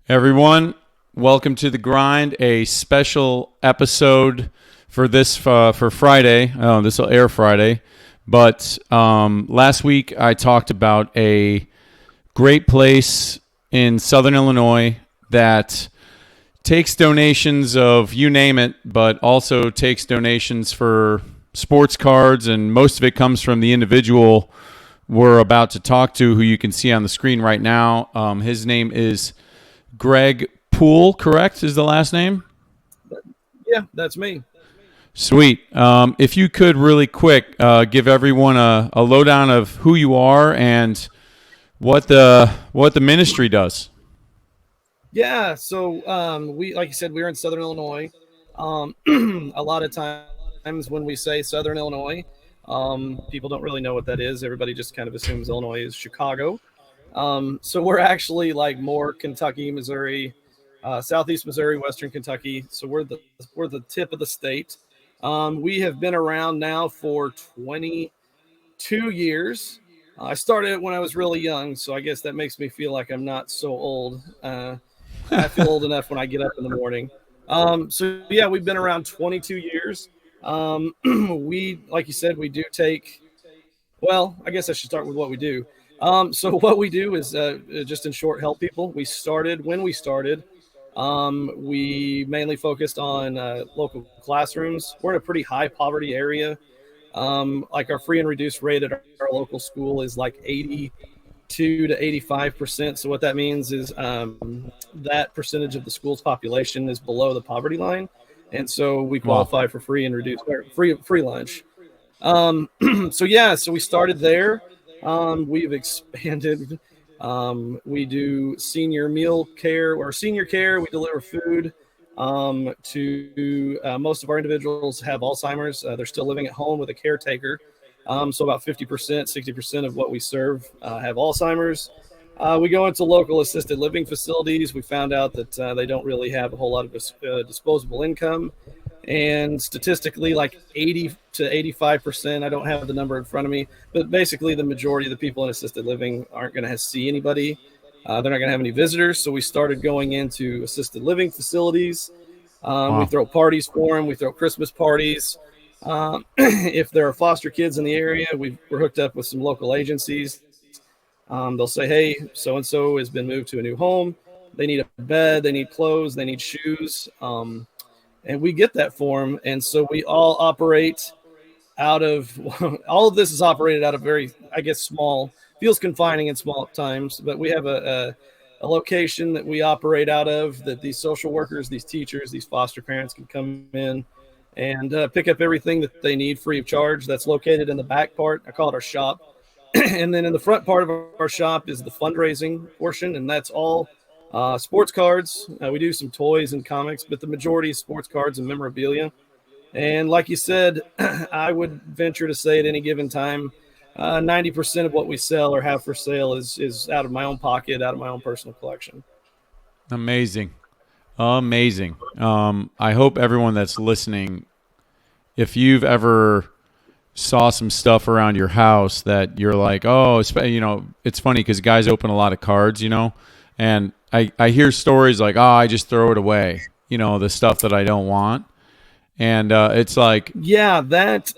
Everyone, welcome to the grind. A special episode for this for Friday. Oh, this will air Friday. But last week I talked about a great place in Southern Illinois that takes donations of you name it, but also takes donations for sports cards, and most of it comes from the individual we're about to talk to, who you can see on the screen right now. His name is Greg POOLE, correct, is the last name? Yeah, that's me. Sweet. If you could really quick give everyone a lowdown of who you are and what the ministry does. Yeah, so we, like you said, we're in Southern Illinois. A lot of times when we say Southern Illinois, people don't really know what that is. Everybody just kind of assumes Illinois is Chicago. So we're actually like more Kentucky, Missouri, Southeast Missouri, Western Kentucky. So we're the tip of the state. We have been around now for 22 years. I started when I was really young, so I guess that makes me feel like I'm not so old. I feel old enough when I get up in the morning. So yeah, we've been around 22 years. We, like you said, we do take. Well, I guess I should start with what we do. So what we do is just in short, help people. When we started, we mainly focused on local classrooms. We're in a pretty high poverty area. Like our free and reduced rate at our local school is like 82 to 85%. So what that means is that percentage of the school's population is below the poverty line, and so we Wow. qualify for free and reduced free lunch. So we started there. We've expanded. We do senior meal care or senior care. We deliver food to most of our individuals have Alzheimer's. They're still living at home with a caretaker. So about 50%, 60% of what we serve have Alzheimer's. We go into local assisted living facilities. We found out that they don't really have a whole lot of disposable income. And statistically, like 80 to 85%, I don't have the number in front of me, but basically the majority of the people in assisted living aren't going to see anybody. They're not going to have any visitors. So we started going into assisted living facilities. We Wow. throw parties for them. We throw Christmas parties. If there are foster kids in the area, we're hooked up with some local agencies. They'll say, hey, so-and-so has been moved to a new home. They need a bed. They need clothes. They need shoes. And we get that for them. And so we all operate out of all of this is operated out of very, I guess, small, feels confining in small times, but we have a location that we operate out of that these social workers, these teachers, these foster parents can come in and pick up everything that they need free of charge. That's located in the back part. I call it our shop. And then in the front part of our shop is the fundraising portion, and that's all sports cards. We do some toys and comics, but the majority is sports cards and memorabilia. And like you said, I would venture to say at any given time, 90% of what we sell or have for sale is out of my own pocket, out of my own personal collection. Amazing. Amazing. I hope everyone that's listening, if you've ever saw some stuff around your house that you're like, oh, it's funny because guys open a lot of cards, and I hear stories like, oh, I just throw it away, the stuff that I don't want. And it's like, Yeah, that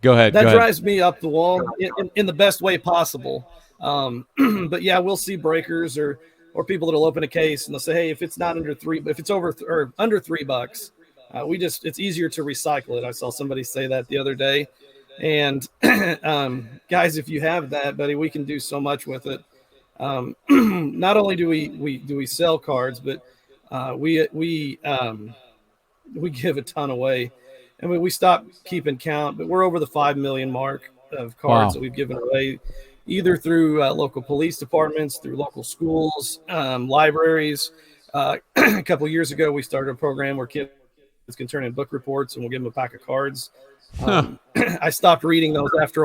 go ahead. that drives me up the wall in the best way possible. But yeah, we'll see breakers or people that'll open a case and they'll say, hey, if it's not under three, if it's over or under $3, it's easier to recycle it. I saw somebody say that the other day. And guys, if you have that, buddy, we can do so much with it. Not only do we sell cards, but we give a ton away. I mean, we stopped keeping count, but we're over the 5 million mark of cards Wow. that we've given away, either through local police departments, through local schools, libraries. A couple of years ago, we started a program where kids can turn in book reports, and we'll give them a pack of cards. I stopped reading those after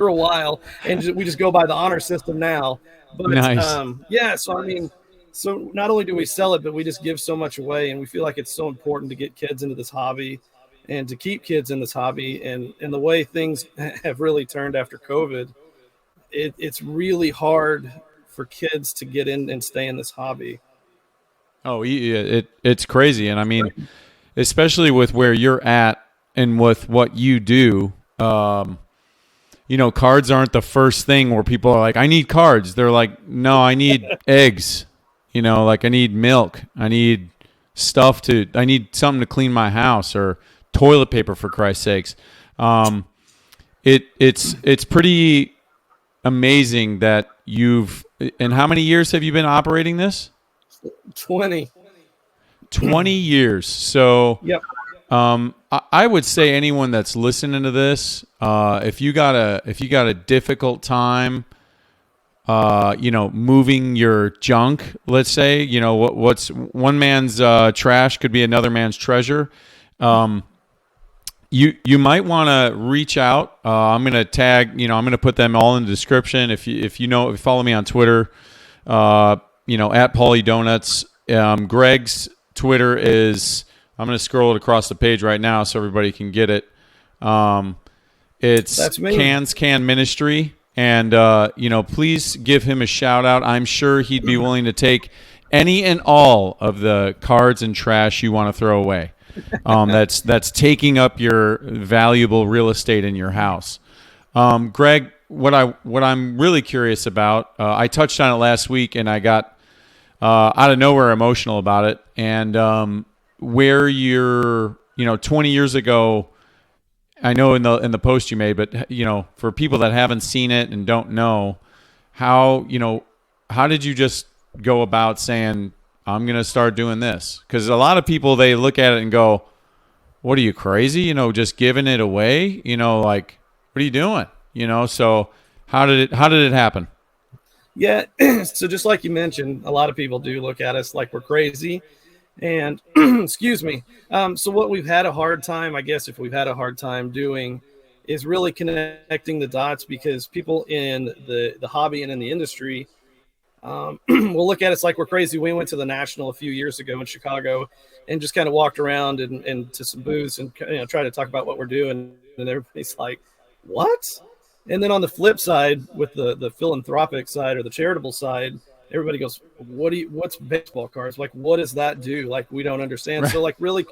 a while, and we just go by the honor system now. But Nice. yeah, so I mean, so not only do we sell it, but we just give so much away, and we feel like it's so important to get kids into this hobby and to keep kids in this hobby. And the way things have really turned after COVID, it's really hard for kids to get in and stay in this hobby. Oh, it's crazy, and I mean, especially with where you're at and with what you do. Cards aren't the first thing where people are like, I need cards. They're like, no, I need eggs. Like I need milk. I need I need something to clean my house or toilet paper for Christ's sakes. It's pretty amazing that and how many years have you been operating this? 20. 20 years. So, Yep. I would say anyone that's listening to this, if you got a difficult time, moving your junk, let's say, what's one man's trash could be another man's treasure. You might want to reach out. I'm going to tag, I'm going to put them all in the description. If you follow me on Twitter, at Paulie Donuts. Greg's Twitter is, I'm going to scroll it across the page right now so everybody can get it. It's Cans Can Ministry. And, please give him a shout out. I'm sure he'd be willing to take any and all of the cards and trash you want to throw away. That's taking up your valuable real estate in your house. Greg, what I'm really curious about, I touched on it last week and I got out of nowhere emotional about it. And where you're, 20 years ago, I know in the post you made, but for people that haven't seen it and don't know, how did you just go about saying, I'm going to start doing this? Because a lot of people, they look at it and go, what are you, crazy? Just giving it away? Like, what are you doing? So how did it happen? Yeah. So just like you mentioned, a lot of people do look at us like we're crazy. And excuse me. So what we've had a hard time, I guess, if we've had a hard time doing, is really connecting the dots, because people in the hobby and in the industry will look at us like we're crazy. We went to the National a few years ago in Chicago and just kind of walked around and to some booths and try to talk about what we're doing, and everybody's like, what? And then on the flip side, with the philanthropic side or the charitable side, everybody goes, what's baseball cards? Like, what does that do? Like, we don't understand. Right. So like really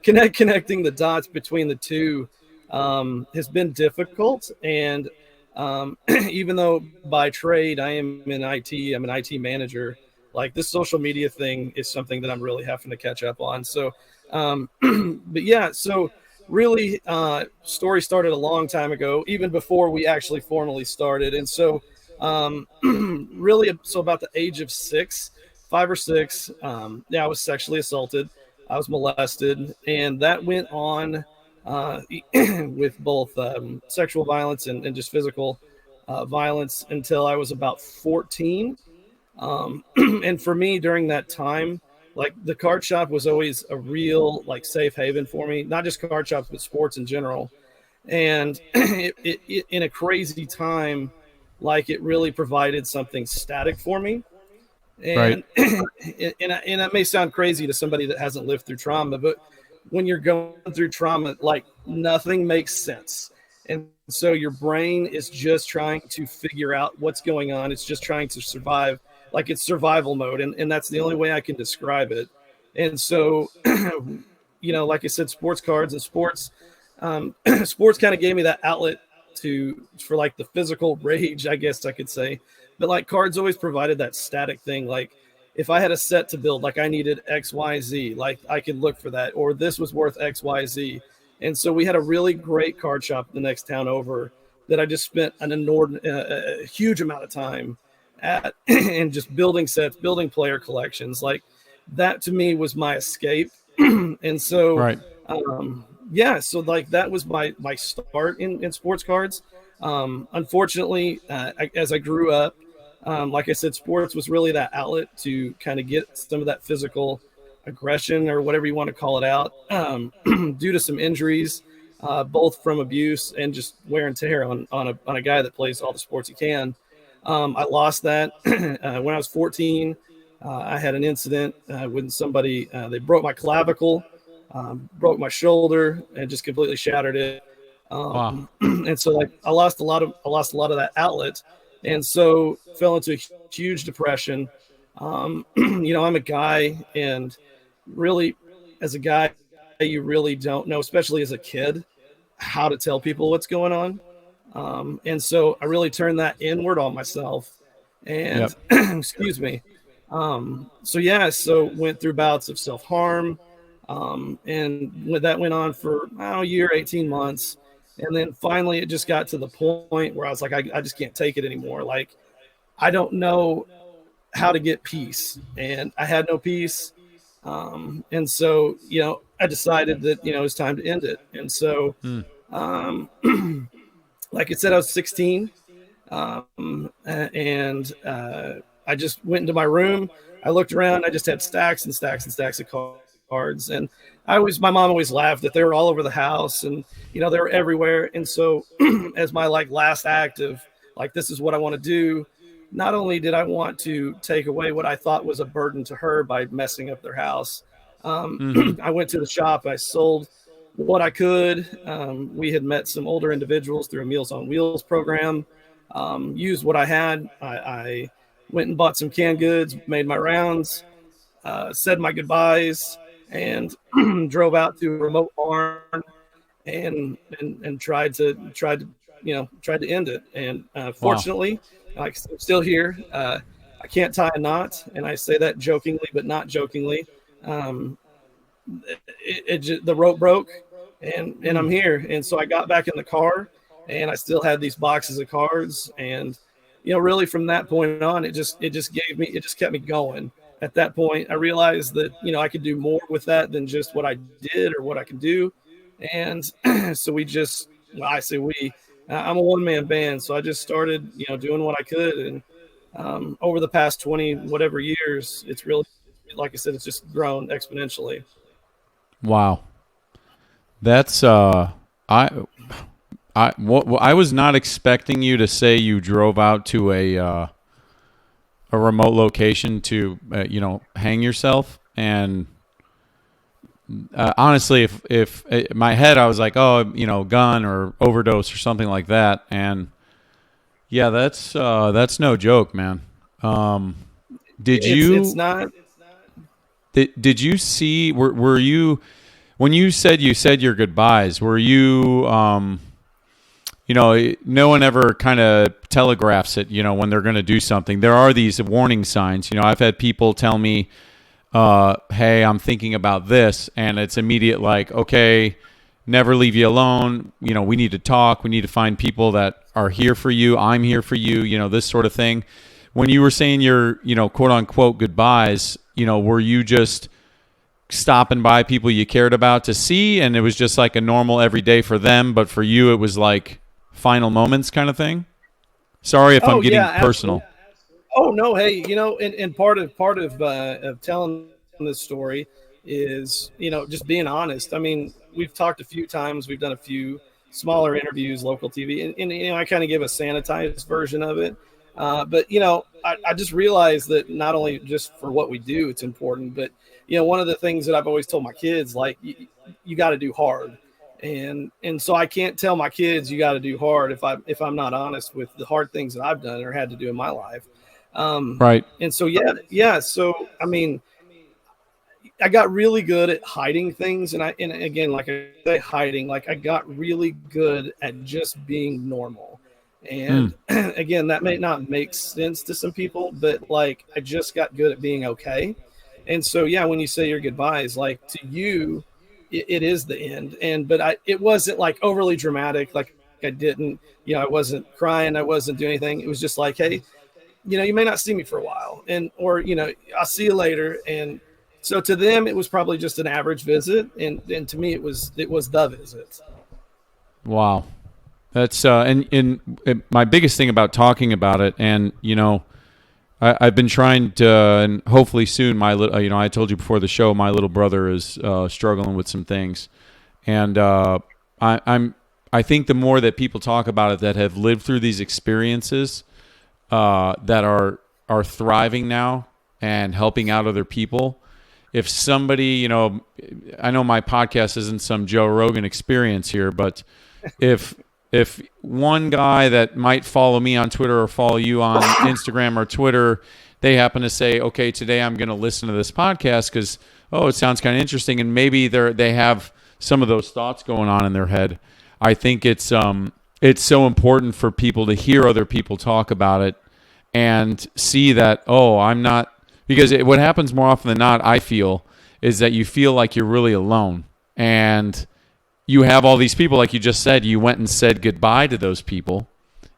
connecting the dots between the two has been difficult. And even though by trade I am in IT, I'm an IT manager, like this social media thing is something that I'm really having to catch up on. So, but yeah, so really story started a long time ago, even before we actually formally started. And so really, so about the age of 5 or 6, I was sexually assaulted. I was molested, and that went on with both sexual violence and just physical violence until I was about 14. And for me, during that time, like the card shop was always a real like safe haven for me, not just card shops, but sports in general. And it in a crazy time, like it really provided something static for me. And, right. and that may sound crazy to somebody that hasn't lived through trauma, but when you're going through trauma, like nothing makes sense. And so your brain is just trying to figure out what's going on. It's just trying to survive, like it's survival mode. And that's the only way I can describe it. And so, like I said, sports cards and sports kind of gave me that outlet for like the physical rage, I guess I could say. But like cards always provided that static thing. Like if I had a set to build, like I needed X, Y, Z, like I could look for that, or this was worth X, Y, Z. And so we had a really great card shop the next town over that I just spent an inordinate, a huge amount of time at, and just building sets, building player collections. Like that to me was my escape. And so, right. So like that was my start in sports cards. Unfortunately, as I grew up, like I said, sports was really that outlet to kind of get some of that physical aggression or whatever you want to call it out, due to some injuries, both from abuse and just wear and tear on a guy that plays all the sports he can. I lost that when I was 14. I had an incident when somebody, they broke my clavicle, broke my shoulder, and just completely shattered it. Wow. And so like I lost a lot of that outlet. and so fell into a huge depression. I'm a guy, and really, as a guy, you really don't know, especially as a kid, how to tell people what's going on. And so I really turned that inward on myself. And Yep. excuse me. So went through bouts of self harm. That went on for a year, 18 months. And then finally, it just got to the point where I was like, I just can't take it anymore. Like, I don't know how to get peace. And I had no peace. And so, I decided that, it was time to end it. And so, Mm. um, like I said, I was 16, and I just went into my room. I looked around. I just had stacks and stacks and stacks of cards, and my mom always laughed that they were all over the house, and they were everywhere. And so, as my last act of this is what I want to do. Not only did I want to take away what I thought was a burden to her by messing up their house, Mm-hmm. I went to the shop. I sold what I could. We had met some older individuals through a Meals on Wheels program. Used what I had. I went and bought some canned goods, made my rounds, said my goodbyes, and drove out to a remote barn and tried to end it. And Wow. fortunately, I'm still here. I can't tie a knot, and I say that jokingly, but not jokingly. Um, the rope broke, and Mm. I'm here. And so I got back in the car, and I still had these boxes of cards. And really from that point on, it just kept me going. At that point, I realized that I could do more with that than just what I did or what I can do. And so I say we. I'm a one man band, so I just started doing what I could. And over the past 20 whatever years, it's really, like I said, it's just grown exponentially. Wow. That's I I was not expecting you to say you drove out to a remote location to hang yourself. And honestly, if in my head I was like, oh, gun or overdose or something like that. And yeah, that's no joke, man. Um, did It's you not. did you see were you when you said your goodbyes, were you no one ever kind of telegraphs it, when they're going to do something. There are these warning signs. I've had people tell me, hey, I'm thinking about this. And it's immediate, like, okay, never leave you alone. We need to talk. We need to find people that are here for you. I'm here for you, this sort of thing. When you were saying your, quote unquote goodbyes, were you just stopping by people you cared about to see, and it was just like a normal everyday for them, but for you it was like final moments kind of thing? Sorry if I'm Oh getting yeah, personal. absolutely. Oh no, hey, and part of telling this story is just being honest. I mean, we've talked a few times. We've done a few smaller interviews, local TV, and I kind of give a sanitized version of it. But I just realized that not only just for what we do, it's important, but one of the things that I've always told my kids, like you got to do hard, and so I can't tell my kids you got to do hard if I'm not honest with the hard things that I've done or had to do in my life. Right. And so yeah. So I mean, I got really good at hiding things, and again, like I say, hiding. Like I got really good at just being normal. Mm. And again, that may not make sense to some people, but like I just got good at being okay. And so yeah, when you say your goodbyes, like to you, it is the end. It wasn't like overly dramatic. Like I didn't, I wasn't crying, I wasn't doing anything. It was just like, hey, you may not see me for a while, or I'll see you later. And so to them it was probably just an average visit, and to me it was the visit. Wow. That's and my biggest thing about talking about it, and I've been trying to, and hopefully soon, my little, I told you before the show, my little brother is struggling with some things, and I think the more that people talk about it that have lived through these experiences, that are thriving now and helping out other people. If somebody, I know my podcast isn't some Joe Rogan experience here, but if if one guy that might follow me on Twitter or follow you on Instagram or Twitter, they happen to say, okay, today I'm going to listen to this podcast because, oh, it sounds kind of interesting. And maybe they have some of those thoughts going on in their head. I think it's so important for people to hear other people talk about it and see that, oh, I'm not, because what happens more often than not, I feel, is that you feel like you're really alone. And you have all these people, like you just said, you went and said goodbye to those people,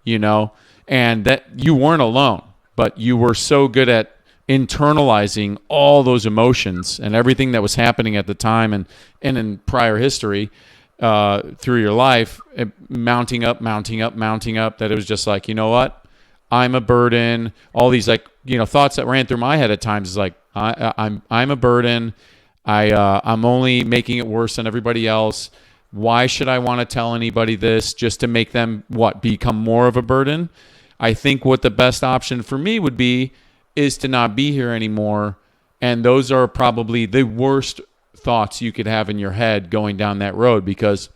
and that you weren't alone, but you were so good at internalizing all those emotions and everything that was happening at the time and in prior history through your life, mounting up, that it was just like, you know what? I'm a burden. All these thoughts that ran through my head at times is like, I'm a burden. I'm only making it worse than everybody else. Why should I want to tell anybody this just to make them become more of a burden? I think what the best option for me would be is to not be here anymore. And those are probably the worst thoughts you could have in your head going down that road because,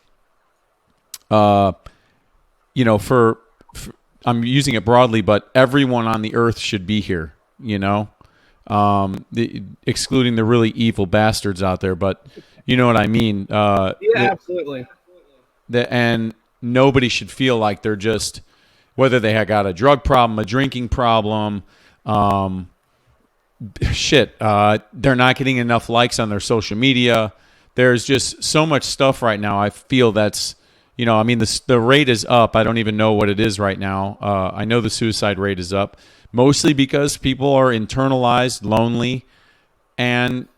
for I'm using it broadly, but everyone on the earth should be here, excluding the really evil bastards out there. But you know what I mean? Absolutely. And nobody should feel like they're just, whether they have got a drug problem, a drinking problem, they're not getting enough likes on their social media. There's just so much stuff right now. I feel that's, the rate is up. I don't even know what it is right now. I know the suicide rate is up, mostly because people are internalized, lonely, and,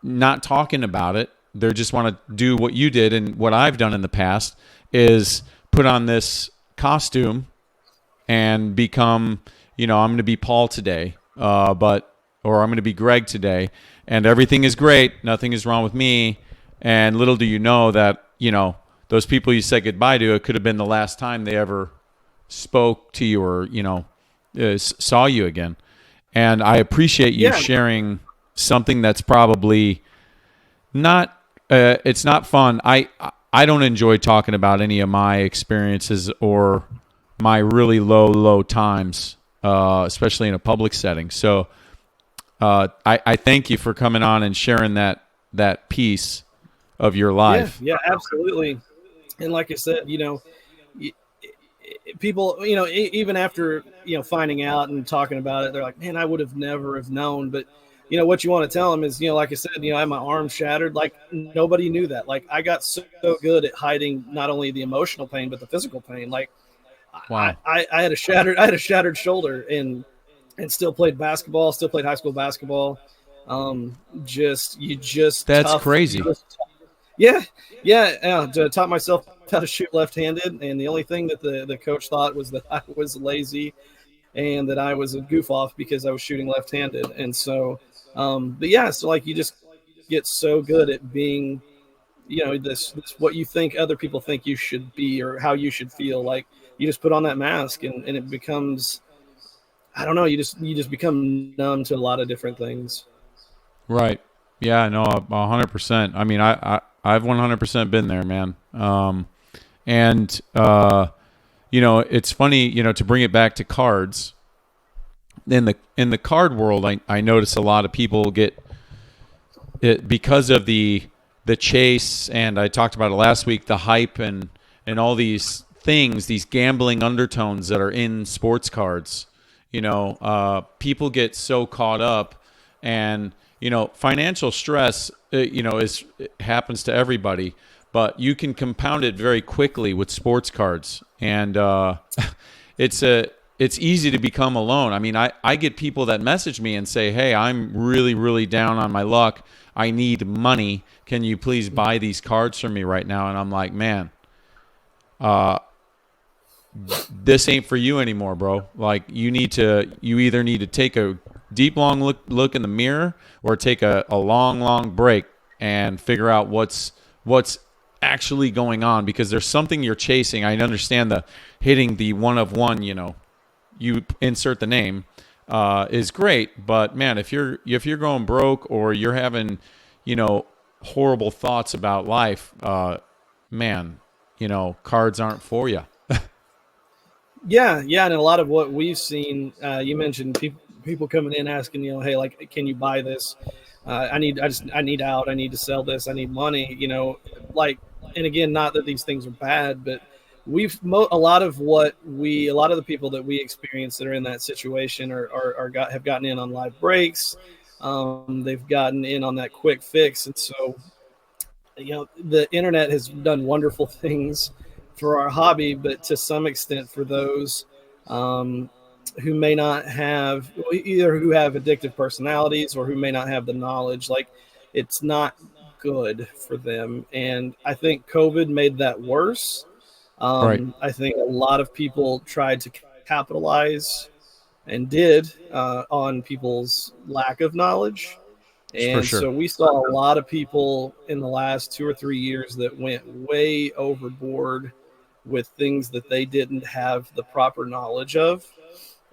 not talking about it. They just want to do what you did and what I've done in the past is put on this costume and become, I'm going to be Paul today, or I'm going to be Greg today, and everything is great. Nothing is wrong with me. And little do you know that, those people you said goodbye to, it could have been the last time they ever spoke to you or, saw you again. And I appreciate you sharing something that's probably not, it's not fun. I don't enjoy talking about any of my experiences or my really low times, especially in a public setting. So I thank you for coming on and sharing that piece of your life. Yeah, absolutely. And like I said, people, even after, finding out and talking about it, they're like, man, I would have never have known. But, what you want to tell them is, like I said, I had my arm shattered. Like nobody knew that. Like I got so good at hiding not only the emotional pain, but the physical pain. Like wow. I had a shattered shoulder and still played basketball, still played high school basketball. That's crazy. Taught myself how to shoot left-handed, and the only thing that the coach thought was that I was lazy and that I was a goof off because I was shooting left-handed. And so, so like you just get so good at being, this what you think other people think you should be or how you should feel. Like you just put on that mask and it becomes, I don't know, you just become numb to a lot of different things. Right. Yeah, no, 100%. I mean, I've 100% been there, man. It's funny, to bring it back to cards. In the card world, I notice a lot of people get it because of the chase, and I talked about it last week, the hype and all these things, these gambling undertones that are in sports cards. People get so caught up, and financial stress, it happens to everybody, but you can compound it very quickly with sports cards, and it's easy to become alone. I mean, I get people that message me and say, hey, I'm really, really down on my luck. I need money. Can you please buy these cards for me right now? And I'm like, man, this ain't for you anymore, bro. Like you either need to take a deep, long look in the mirror or take a long break and figure out what's actually going on, because there's something you're chasing. I understand the hitting the one of one, you insert the name, is great. But man, if you're going broke or you're having, horrible thoughts about life, man, cards aren't for you. Yeah, and a lot of what we've seen, you mentioned people coming in asking, hey, like, can you buy this? I need out. I need to sell this. I need money. Like, and again, not that these things are bad, but a lot of the people that we experience that are in that situation have gotten in on live breaks. They've gotten in on that quick fix, and so the internet has done wonderful things for our hobby, but to some extent for those um, who may not have, either who have addictive personalities or who may not have the knowledge, like, it's not good for them. And I think COVID made that worse. Right. I think a lot of people tried to capitalize and did on people's lack of knowledge, For and sure. so we saw a lot of people in the last 2 or 3 years that went way overboard with things that they didn't have the proper knowledge of.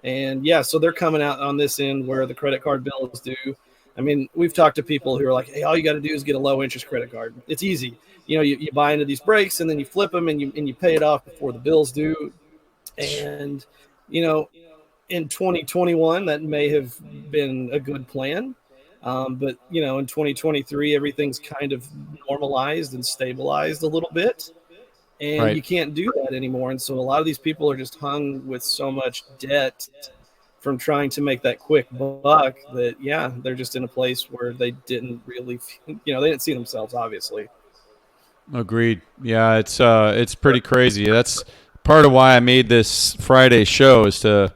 And yeah, so they're coming out on this end where the credit card bill is due. I mean, we've talked to people who are like, hey, all you got to do is get a low interest credit card. It's easy. You buy into these breaks and then you flip them and you pay it off before the bill's due. And, you know, in 2021, that may have been a good plan. But in 2023, everything's kind of normalized and stabilized a little bit, and Right. you can't do that anymore. And so a lot of these people are just hung with so much debt from trying to make that quick buck that, yeah, they're just in a place where they didn't really, they didn't see themselves, obviously. Agreed. Yeah, it's pretty crazy. That's part of why I made this Friday show, is to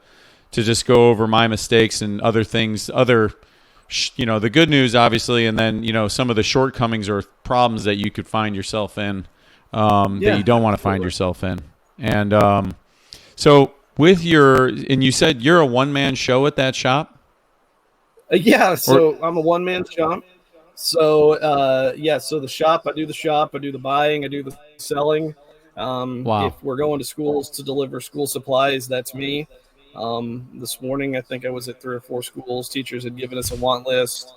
just go over my mistakes and other things, the good news, obviously, and then some of the shortcomings or problems that you could find yourself in, that you don't want to find yourself in. And so and you said you're a one-man show at that shop? Yeah, so I'm a one-man shop. So so the shop, I do the buying, I do the selling. Wow. If we're going to schools to deliver school supplies, that's me. This morning, I think I was at 3 or 4 schools. Teachers had given us a want list.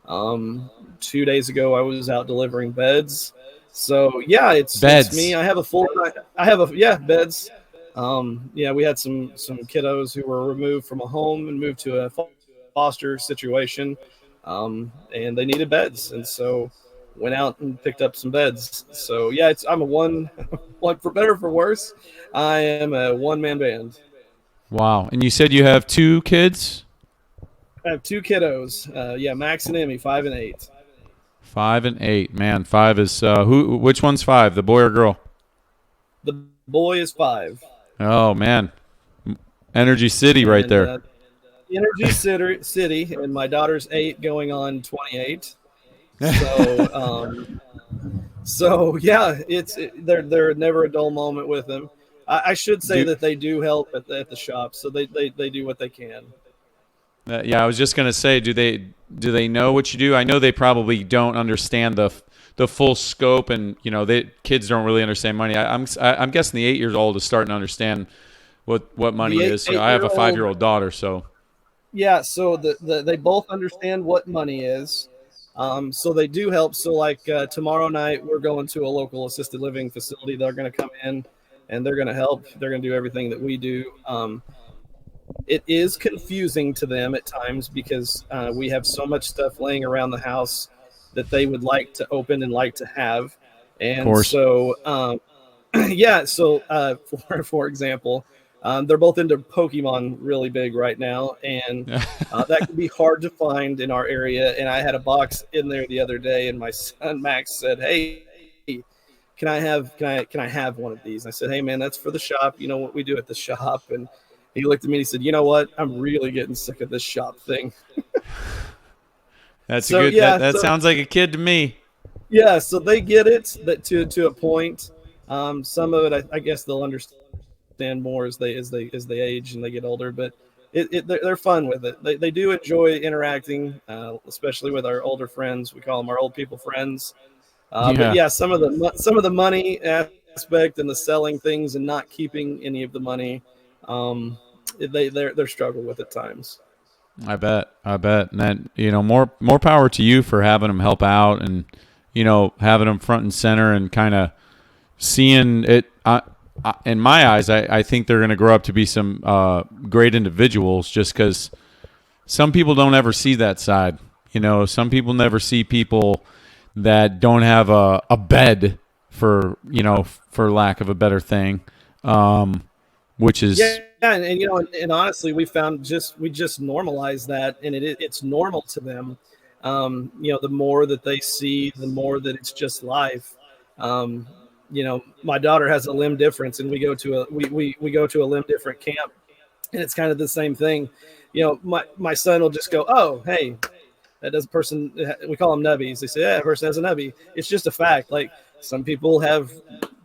2 days ago, I was out delivering beds. So yeah, it's me. Beds. I have a full. Beds. We had some kiddos who were removed from a home and moved to a foster situation, and they needed beds, and so went out and picked up some beds. So yeah, I'm a one, for better or for worse, I am a one-man band. Wow. And you said you have 2 kids? I have 2 kiddos. Max and Emmy, 5 and 8. 5 and 8. Man, 5 is which one's 5? The boy or girl? The boy is 5. Oh man. Energy City right there. Energy City, and my daughter's 8 going on 28. So so yeah, they're never a dull moment with them. I should say that they do help at the shop, so they do what they can. Yeah, I was just gonna say, do they know what you do? I know they probably don't understand the full scope, and kids don't really understand money. I'm guessing the 8 years old is starting to understand what money is. I have a 5-year-old daughter, so yeah. So they both understand what money is. So they do help. So like tomorrow night, we're going to a local assisted living facility. They're going to come in and they're going to help. They're going to do everything that we do. It is confusing to them at times because we have so much stuff laying around the house that they would like to open and like to have. And so, for example, they're both into Pokemon really big right now, and that can be hard to find in our area. And I had a box in there the other day, and my son Max said, "Hey, can I have one of these?" And I said, "Hey, man, that's for the shop. You know what we do at the shop." And he looked at me and he said, "You know what? I'm really getting sick of this shop thing." That's so, that sounds like a kid to me. Yeah, so they get it, but to a point. Some of it, I guess, they'll understand more as they age and they get older. But they're fun with it. They do enjoy interacting, especially with our older friends. We call them our old people friends. But yeah, some of the money aspect and the selling things and not keeping any of the money, they're struggle with at times. I bet, and then more power to you for having them help out and having them front and center and kind of seeing it. In my eyes, I think they're going to grow up to be some great individuals. Just because some people don't ever see that side. You know, some people never see people that don't have a bed for for lack of a better thing, which Yeah, is and and honestly, we just normalize that, and it's normal to them. The more that they see, the more that it's just life. Um, my daughter has a limb difference, and we go to a limb different camp, and it's kind of the same thing. My son will just go, "Oh, hey, that does person." We call them nubbies. They say, "Yeah, that person has a nubby." It's just a fact. Like, some people have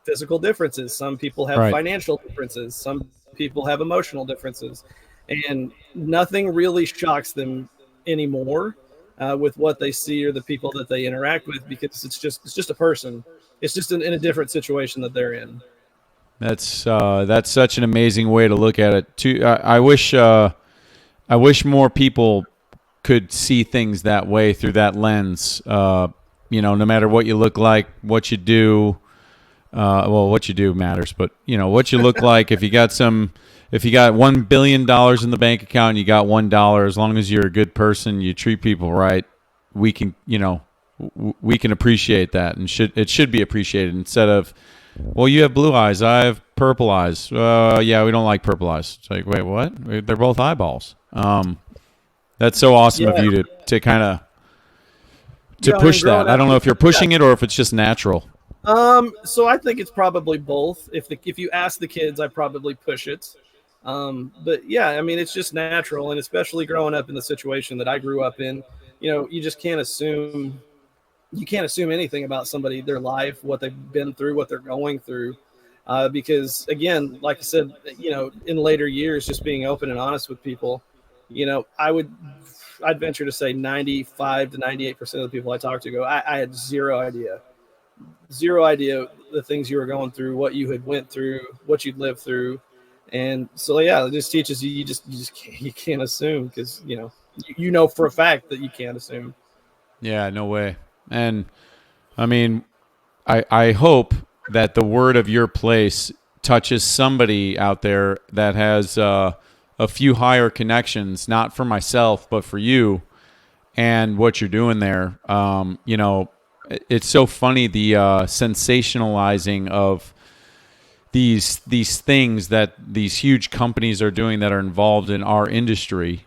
physical differences, some people have right. financial differences, some people have emotional differences, and nothing really shocks them anymore with what they see or the people that they interact with, because it's just a person. It's just in a different situation that they're in. That's such an amazing way to look at it. Too, I wish more people could see things that way through that lens. No matter what you look like, what you do, well, what you do matters, but what you look like. If you got $1 billion in the bank account and you got $1, as long as you're a good person, you treat people right, we can, we can appreciate that, and it should be appreciated instead of, well, you have blue eyes, I have purple eyes. Yeah, we don't like purple eyes. It's like, wait, what? They're both eyeballs. That's so awesome of Yeah, you to kind of to and push that. growing I up, don't know if you're pushing it or if it's just natural. so I think it's probably both. If you ask the kids, I probably push it. But yeah, I mean, it's just natural, and especially growing up in the situation that I grew up in, you just can't assume anything about somebody, their life, what they've been through, what they're going through. Because again, like I said, in later years, just being open and honest with people, I'd venture to say 95 to 98% of the people I talked to I had zero idea the things you were going through, what you had went through, what you'd lived through. And so, yeah, it just teaches you, you can't assume, because, for a fact that you can't assume. Yeah, no way. And I mean, I hope that the word of your place touches somebody out there that has a few higher connections, not for myself, but for you and what you're doing there. It's so funny, the sensationalizing of these things that these huge companies are doing that are involved in our industry,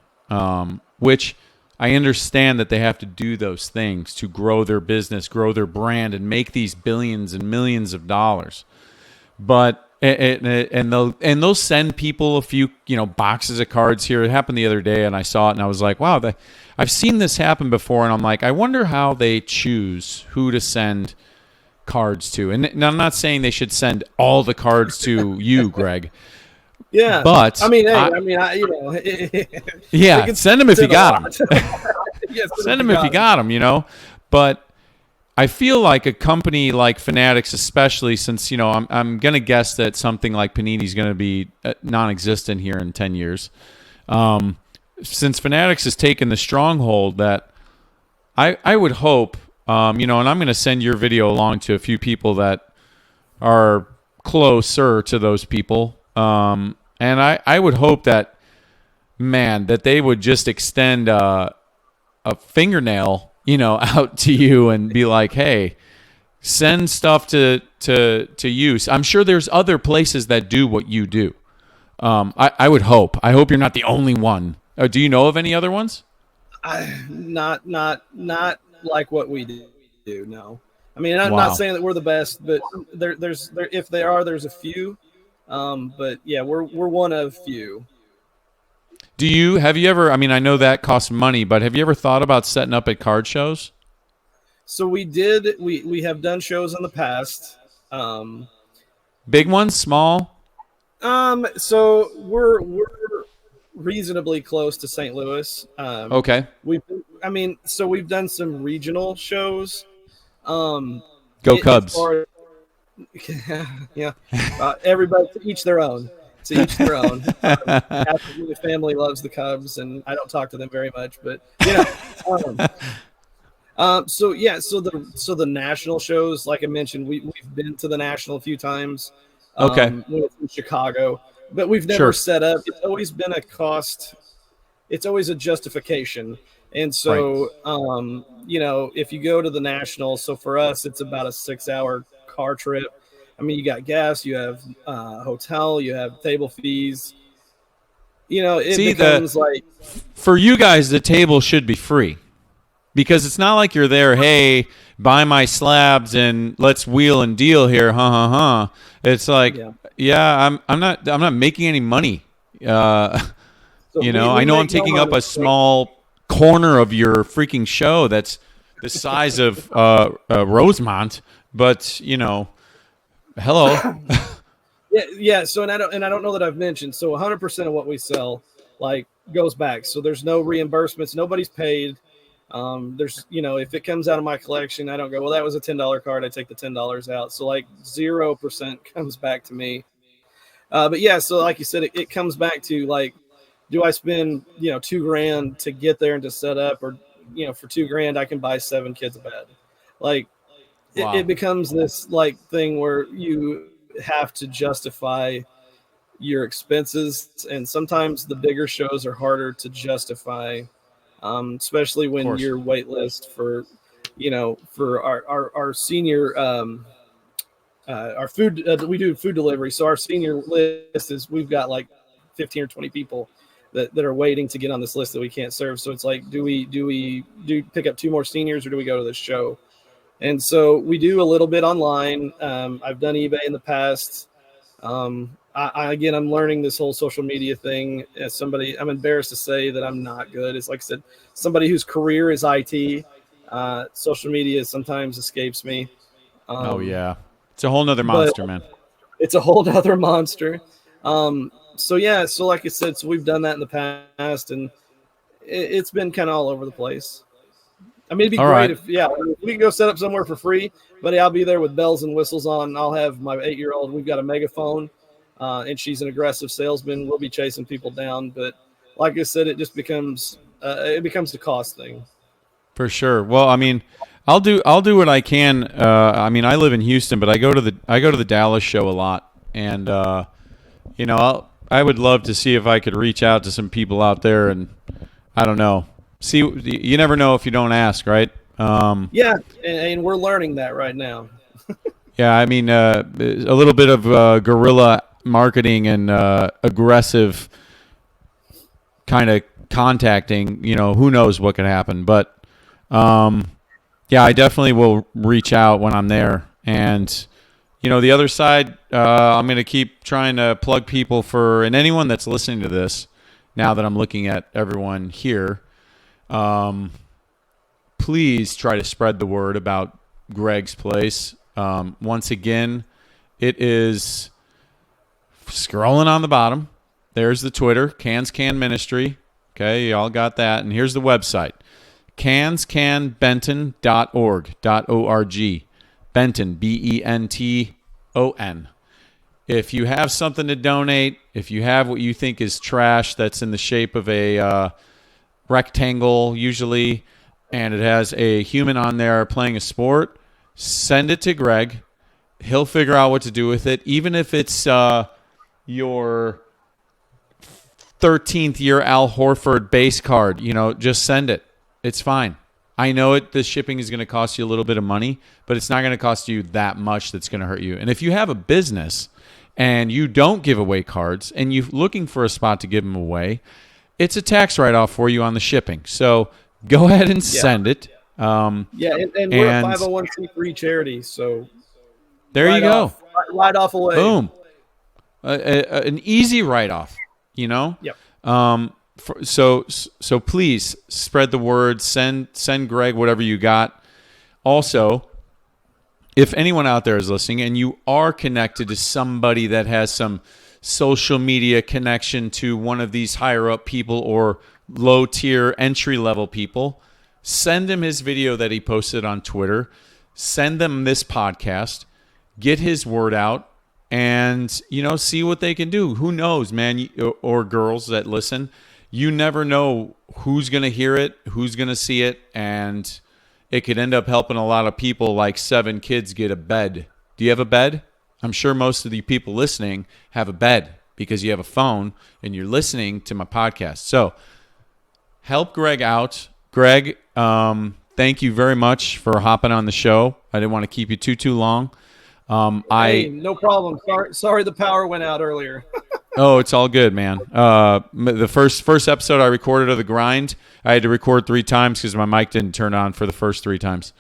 which I understand that they have to do those things to grow their business, grow their brand, and make these billions and millions of dollars. But they'll send people a few boxes of cards here. It happened the other day, and I saw it, and I was like, wow, I've seen this happen before, and I'm like, I wonder how they choose who to send cards to. And I'm not saying they should send all the cards to you, Greg. Yeah, But I mean, hey, they yeah, can send them if you send a got them. lot. Yeah, Send them if you got them. But I feel like a company like Fanatics, especially since I'm gonna guess that something like Panini's gonna be non-existent here in 10 years. Since Fanatics has taken the stronghold, that I would hope, and I'm gonna send your video along to a few people that are closer to those people, and I would hope that, man, that they would just extend a fingernail, out to you and be like, hey, send stuff to use. I'm sure there's other places that do what you do. I would hope. I hope you're not the only one. Do you know of any other ones? Not like what we do. No, I mean, I'm not Wow. saying that we're the best, but there's if there are, there's a few. But yeah, we're one of few. Have you ever, I mean, I know that costs money, but have you ever thought about setting up at card shows? So we have done shows in the past. Big ones, small? So we're reasonably close to St. Louis. Okay. We've done some regional shows. Go As Cubs. far yeah, everybody to each their own. To each their own. Absolutely, the family loves the Cubs, and I don't talk to them very much. But um, So the national shows, like I mentioned, we've been to the national a few times. Okay. When it's in Chicago, but we've never Sure. set up. It's always been a cost. It's always a justification. And Right. so, if you go to the national, so for us, it's about a 6 hour car trip. I mean, you got gas, you have hotel, you have table fees. It See, becomes like, for you guys, the table should be free because it's not like you're there. Hey, buy my slabs and let's wheel and deal here. Ha ha ha. It's like, yeah. yeah, I'm not making any money. Uh, So I we know I'm make no taking up money. a small corner of your freaking show that's the size of Rosemont, but hello. Yeah. So and I don't know that I've mentioned. So 100% of what we sell like goes back. So there's no reimbursements. Nobody's paid. If it comes out of my collection, I don't go, well, that was a $10 card. I take the $10 out. So like 0% comes back to me. But yeah, so like you said, it comes back to like, do I spend $2,000 to get there and to set up, or for $2,000 I can buy 7 kids a bed. Like it Wow. becomes this like thing where you have to justify your expenses, and sometimes the bigger shows are harder to justify, especially Of when course. your wait list for our senior our food we do food delivery. So our senior list is, we've got like 15 or 20 people that are waiting to get on this list that we can't serve. So it's like, do we pick up 2 more seniors, or do we go to this show? And so we do a little bit online. I've done eBay in the past. Again, I'm learning this whole social media thing. As somebody, I'm embarrassed to say that I'm not good. It's like I said, somebody whose career is IT. Social media sometimes escapes me. Oh Um, yeah, it's a whole nother but monster, man. it's a whole other monster. So yeah, so like I said, so we've done that in the past, and it's been kind of all over the place. I mean, it'd be All great right. if, yeah, we can go set up somewhere for free, buddy. I'll be there with bells and whistles on. I'll have my 8-year-old. We've got a megaphone, and she's an aggressive salesman. We'll be chasing people down, but like I said, it becomes the cost thing. For sure. Well, I mean, I'll do what I can. I mean, I live in Houston, but I go to the Dallas show a lot, and I would love to see if I could reach out to some people out there, and I don't know. See, you never know if you don't ask, right? Yeah, and we're learning that right now. Yeah, I mean, a little bit of guerrilla marketing and aggressive kind of contacting. Who knows what could happen, but. Yeah, I definitely will reach out when I'm there. And, the other side, I'm going to keep trying to plug people and anyone that's listening to this, now that I'm looking at everyone here, please try to spread the word about Greg's Place. Once again, it is scrolling on the bottom. There's the Twitter, Cans Can Ministry. Okay, y'all got that. And here's the website. canscanbenton.org. O-R-G. Benton, Benton. If you have something to donate, if you have what you think is trash that's in the shape of a rectangle usually, and it has a human on there playing a sport, send it to Greg. He'll figure out what to do with it, even if it's your 13th year Al Horford base card. Just send it. It's fine. I know the shipping is going to cost you a little bit of money, but it's not going to cost you that much that's going to hurt you. And if you have a business and you don't give away cards and you're looking for a spot to give them away, it's a tax write-off for you on the shipping. So go ahead and Yeah, send it. yeah, and we're a And 501c3 charity, so there you right go. off, right off away. Boom. An easy write-off, you know? Yep. So please spread the word. Send Greg whatever you got. Also, if anyone out there is listening and you are connected to somebody that has some social media connection to one of these higher up people or low tier entry level people, send him his video that he posted on Twitter. Send them this podcast. Get his word out. And, see what they can do. Who knows, man, or girls that listen. You never know who's going to hear it, who's going to see it. And it could end up helping a lot of people, like 7 kids get a bed. Do you have a bed? I'm sure most of the people listening have a bed because you have a phone and you're listening to my podcast. So help Greg out. Greg, thank you very much for hopping on the show. I didn't want to keep you too long. Hey, no problem. Sorry the power went out earlier. Oh, it's all good, man. The first episode I recorded of The Grind, I had to record 3 times because my mic didn't turn on for the first 3 times.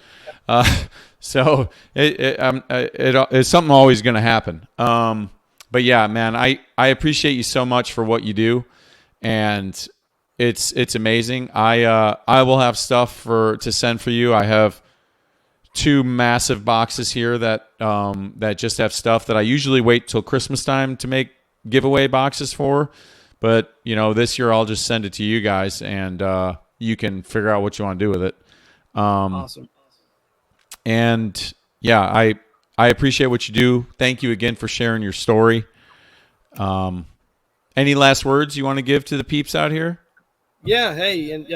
So it's something always going to happen. But yeah, man, I appreciate you so much for what you do, and it's amazing. I will have stuff to send for you. I have 2 massive boxes here that just have stuff that I usually wait till Christmas time to make giveaway boxes for, but this year I'll just send it to you guys, and you can figure out what you want to do with it. Awesome. And yeah, I appreciate what you do. Thank you again for sharing your story. Any last words you want to give to the peeps out here? Yeah. Hey, and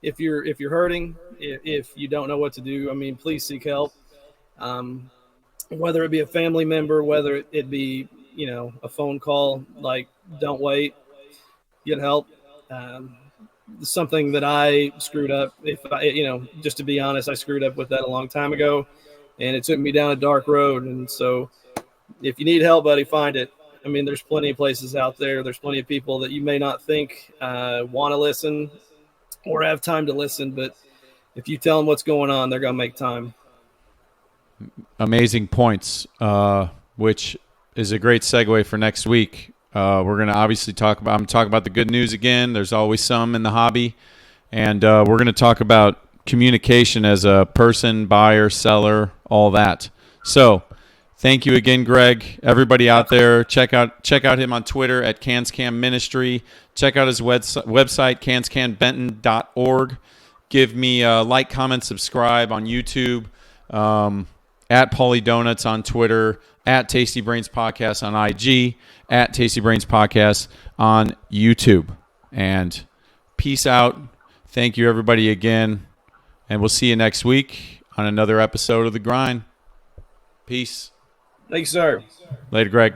if you're hurting, if you don't know what to do, I mean, please seek help. Whether it be a family member, whether it be a phone call, like, don't wait, get help. Something that I screwed up. Just to be honest, I screwed up with that a long time ago, and it took me down a dark road. And so if you need help, buddy, find it. I mean, there's plenty of places out there. There's plenty of people that you may not think want to listen or have time to listen, but if you tell them what's going on, they're going to make time. Amazing points, which is a great segue for next week. We're going to obviously I'm talking about the good news again. There's always some in the hobby. And we're going to talk about communication as a person, buyer, seller, all that. So thank you again, Greg. Everybody out there, check out him on Twitter at CansCam Ministry. Check out his website, canscanbenton.org. Give me a like, comment, subscribe on YouTube. At Paulie Donuts on Twitter, at Tasty Brains Podcast on IG, at Tasty Brains Podcast on YouTube. And peace out. Thank you, everybody, again. And we'll see you next week on another episode of The Grind. Peace. Thanks, sir. Later, Greg.